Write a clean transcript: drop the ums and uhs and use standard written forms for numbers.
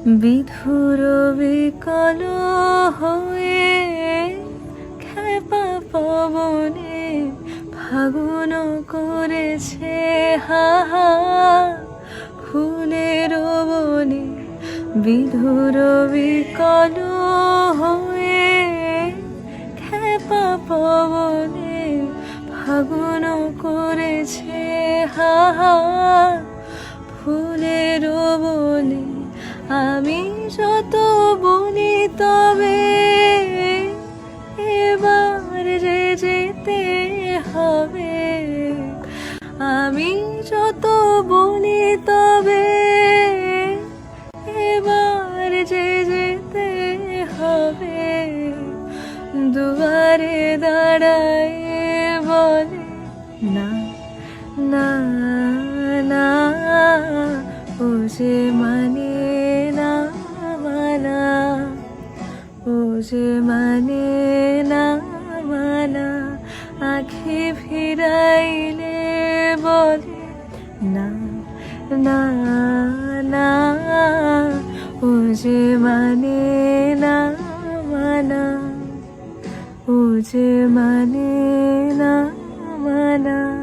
বিধুর বিকল হয়ে খেপা পবনে ফাগুন করেছে হাহা ফুলের বনে। বিধুর বিকল হয়ে খেপা পবনে ফাগুন করেছে হাহা ফুলের বনে। আমি যত বলি তবে এবার যে যেতে হবে। আমি যত বলি তবে এবার যে যেতে হবে। দুয়ারে দাঁড়ায় বলে না না না, ও যে মানে না মানা, ও যে মানে না মানা। আঁখি ফিরাইলে বলে না না না, ও যে মানে না মানা, ও যে মানে না মানা।